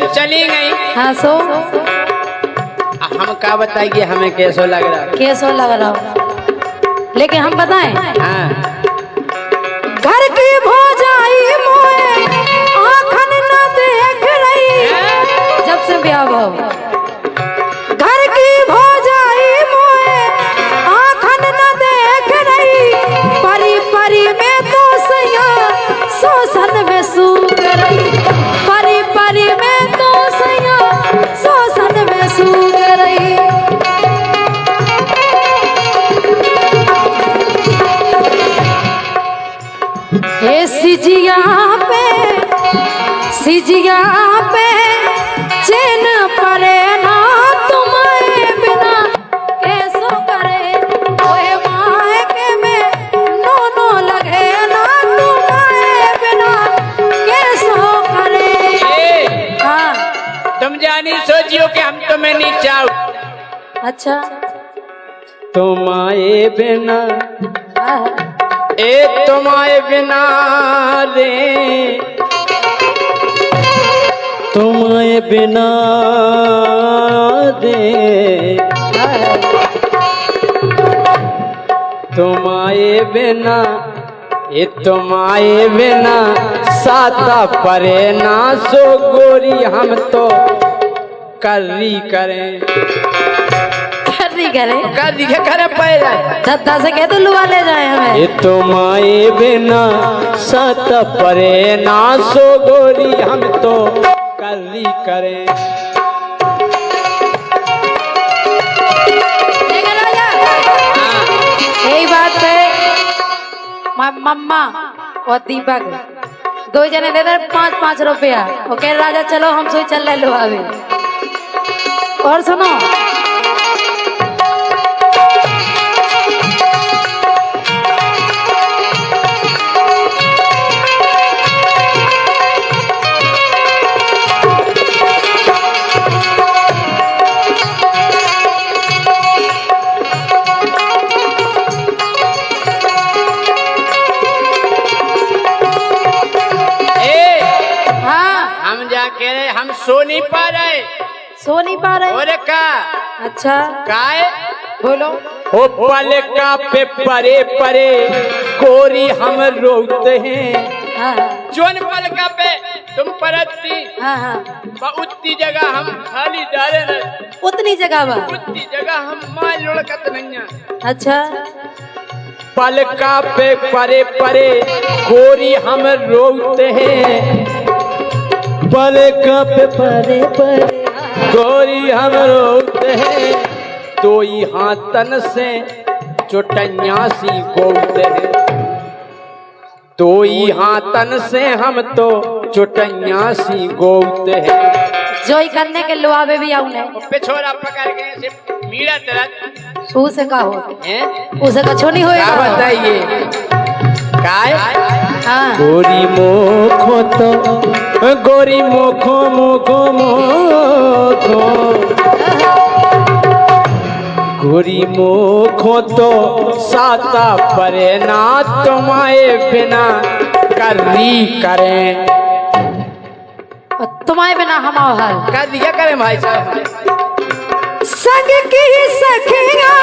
चली गई। हाँ सो हम का बताइए हमें कैसो लग रहा? कैसो लग रहा हो, लेकिन हम बताएं। हाँ। घर की भौजाई मोए आँखन न देख रही, जब से ब्याह हो। घर की भौजाई मोए आँखन न देख रही, परी परी में तो सैया शोषण में सूख रही, परी परी में तो सैया शोषण में सूख रही। हे सिजिया पे चैन परे ना तुम्हारे बिना कैसो करे, ओए माए के में नोनो लगे ना तुम्हारे बिना कैसो करे। हाँ तुम जानी सोचियो कि हम तुम्हें नहीं चाहू। अच्छा तुम्हारे बिना हाँ। ए तुम्हारे बिना रे, तुम्हारे बिना रे, तुम्हारे बिना ए तुम्हारे बिना साता परे ना सो गोरी हम तो कर्री करें। करे करे पैदा दत्ता से कह तो लुआ ले जाए हमें। ये तुम्हारे बिना सत परे ना सो गोरी हम तो कर्री करें। यही बात है। मम्मा और दीपक दो जने दे दे 5-5 रुपया। ओके राजा चलो हम सोई चल ले लो अभी। और सुनो हम सो नहीं पा रहे। सो नहीं पा रहे? और का अच्छा काय बोलो। ओ पल का पे परे परे गोरी हम रोते हैं। हाँ जोन पल का पे तुम परती हाँ हाँ उतनी जगह हम खाली डाले न, उतनी जगह बा उतनी जगह हम माल लुढ़कत नहीं। अच्छा पल का पे परे परे गोरी हम रोते हैं, पल का पे परे परे गोरी हम रोते हैं, तो यहाँ तन से चुटैया सी गोते हैं, तो यहाँ तन से हम तो चुटैया सी गोते हैं। जोई करने के लुआवे भी आऊ नहीं। पिछोरा पकड़ के ऐसे मीड़ा तरह सू से का हो हैं, उसे कछो नहीं होएगा। क्या बताइए काय? हाँ गोरी मोखो तो गोरी मोखो मोखो मोखो गोरी मोखो तो साता परे ना तुम्हारे बिना कर्री करें। तुम्हारे बिना हम हाल कर दिया करें भाई साहब। संग की सखिया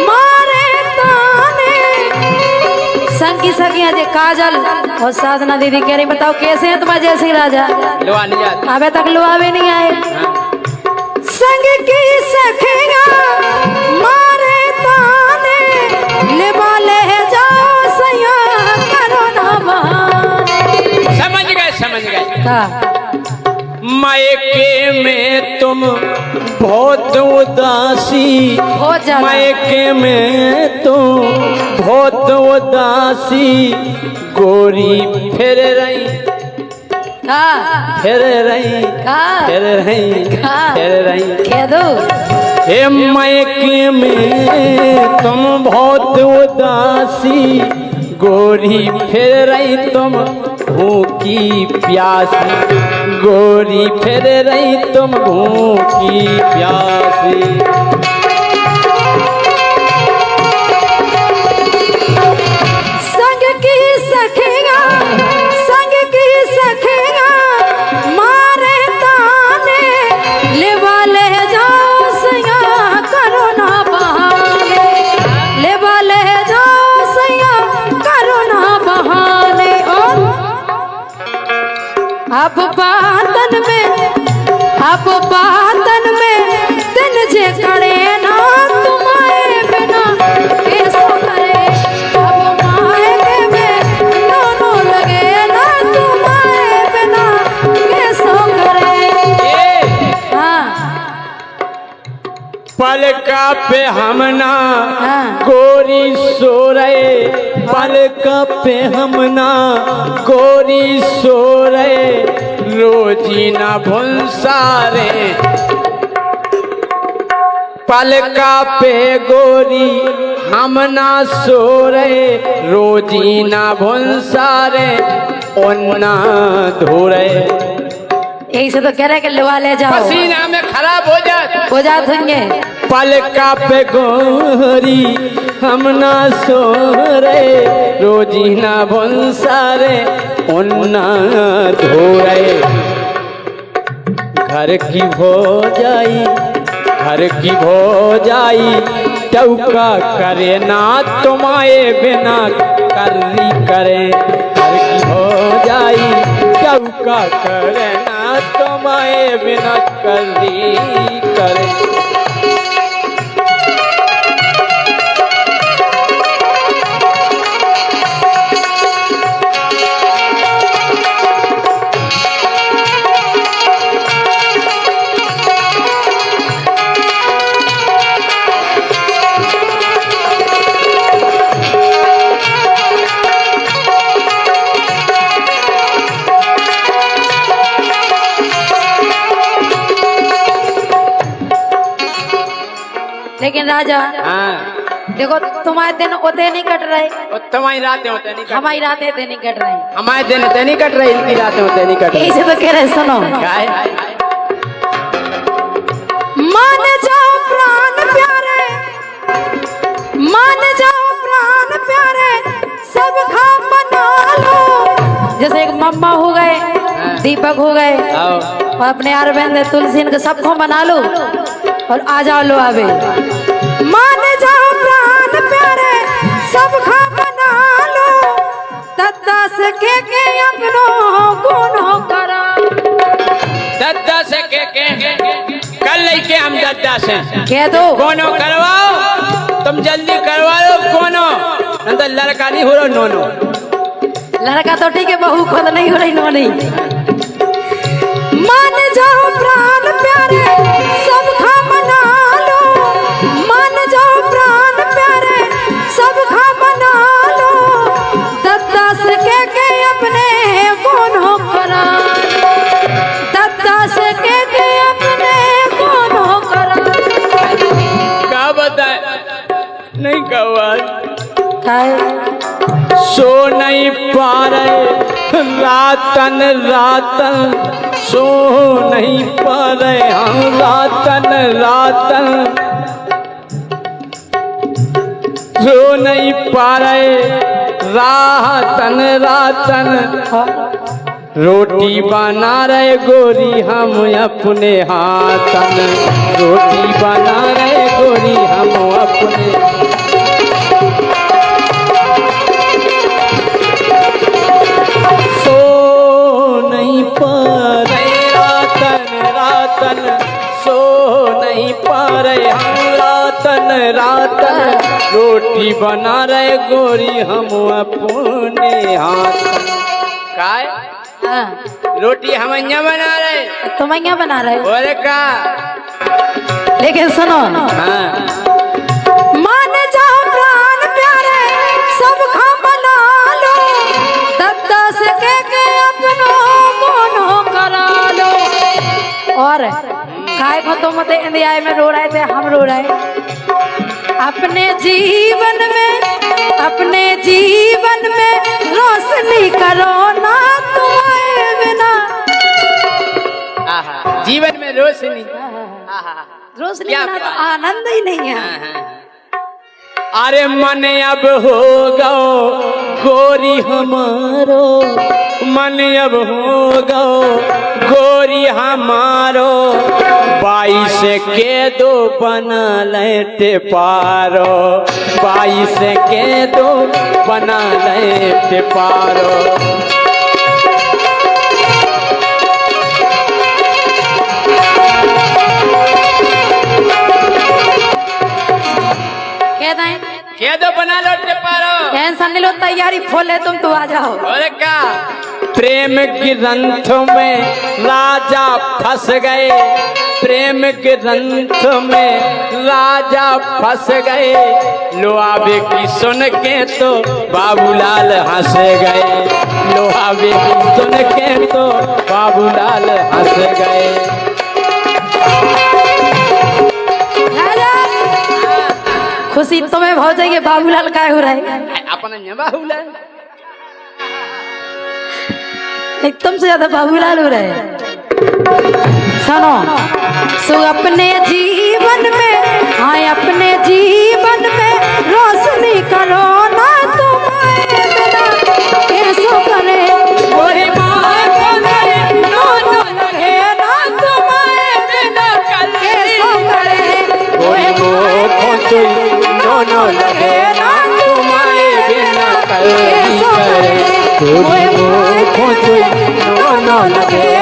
मारे ताने, संग की सखिया जे काजल और साधना दीदी कह रही बताओ कैसे हैं तुम्हारे जैसे राजा? लुआ नहीं जाते अबे तक लुआवे नहीं आए। संग की सखिया मारे ताने, लेबा ले जाओ सैया करो ना बहाने। समझ गए का मायके में तुम बहुत उदासी, बहुत ज्यादा मायके में तुम बहुत उदासी, गोरी फिर रही फिर रही फिर रही फिर रही। कह दो हे मायके में तुम बहुत उदासी, गोरी फिर रही तुम भूखी प्यासी, गोरी फिर रही तुम भूखी प्यासी। संग की सखिया मारे ताने, अब बातन में दिन जे करे ना तुम्हारे बिना कैसो करे। अब मायके में दोनों लगे ना तुम्हारे बिना कैसो करे। हाँ पलका पे हमना हाँ। गोरी सो रहे, पलका पे हमना गोरी सो रहे, रोजी ना भुंसारे। पलका पे गोरी हमना सो रहे, रोजी ना भुंसारे, ओन्ना धो रहे। यही से तो कह रहे कि लुआ ले जाओ, पसीना में खराब हो जात होंगे। पलका पे गोरी हम ना सो रहे, रोजी ना भुंसारे, उन्ना धो रहे। घर की भौजाई चौका करे ना तुम्हारे बिना कररी करे। घर की भौजाई चौका करे ना तुम्हारे बिना कररी करे। लेकिन राजा देखो तुम्हारे दिन उतने नहीं कट रहे, तुम्हारी रातें होते नहीं, हमारी रातें इतने नहीं कट रही, हमारे दिन इतने नहीं कट रहे, इनकी रातें होते नहीं कट रही। इसे तो कह रहे सुनो। मान जाओ प्राण प्यारे, मान जाओ प्राण प्यारे, सब खा बना लो। जैसे एक मम्मा हो गए, दीपक हो गए, और अपने अरविंद तुलसी इनके सबको बना लो और आ जाओ लो आवे। मान जाओ प्राण प्यारे, सब खा बना लो, दद्दा से के अपनो गुनो करा। दद्दा से के कल लेके हम दद्दा से कह दो कोनो करवाओ, तुम जल्दी करवा लो कोनो, अंदर लड़का नहीं हो रहा नोनो। लड़का तो ठीक है, बहू खुद नहीं हो रही नो नहीं। मान जाओ प्राण प्यारे, सब खा बना लो, मान जाओ प्राण प्यारे, सब खा बना लो, दद्दा से के अपने गुनो करा। दद्दा से के अपने गुनो करा। क्या बताए नहीं कहा सो नहीं पा रहे, रातन सो नहीं पा रहे हम, रातन सो नहीं पा रहे, रातन रोटी बना रहे गोरी हम अपने हाथन, रोटी बना रहे गोरी हम अपने। सो नहीं पा रहे रातन सो नहीं पा रहे हम, रातन रोटी बना रहे गोरी हम अपने हाथ। काय रोटी हम यहाँ बना रहे, तुम यहाँ बना रहे बोले का। लेकिन सुनो, मान जाओ प्राण प्यारे, सब खा बना लो, दद्दा से के अपनो गुनो करा लो। और काय को तुम इंडिया में रो रहे थे, हम रो रहे। अपने जीवन में रोशनी करो ना तुम्हारे बिना। जीवन में रोशनी, रोशनी बिना तो आनंद ही नहीं है। अरे मन अब हो गो गोरी हमारो, मन अब हो गो गोरी हमारो, 22 के 2 बना लेते पारो, 22 के 2 बना लेते पारो। कह दो बना लो पारो। टेंशन नहीं लो, तैयारी फुल है, तुम तो आ जाओ। और क्या प्रेम ग्रंथ में राजा फंस गए, प्रेम ग्रंथ में राजा फंस गए, लोहावे की सुन के तो बाबूलाल हंस गए, लोहावे की सुन के तो बाबूलाल हंस गए। खुशी तुम्हें भाव जाइए, बाबूलाल काय हो रहा है? अपना बाबूलाल नहीं, तुमसे ज्यादा बाबूलाल हो रहा है। सुनो, सो अपने जीवन में, हाँ अपने जीवन में रोशनी करो ना, तुम्हारे बिना कैसो करे कोई बात करे, नो लगे ना, तुम्हारे बिना कैसो करे कोई दोनों लगे ना, तुम्हारे बिना कैसो करे, दोनों लगे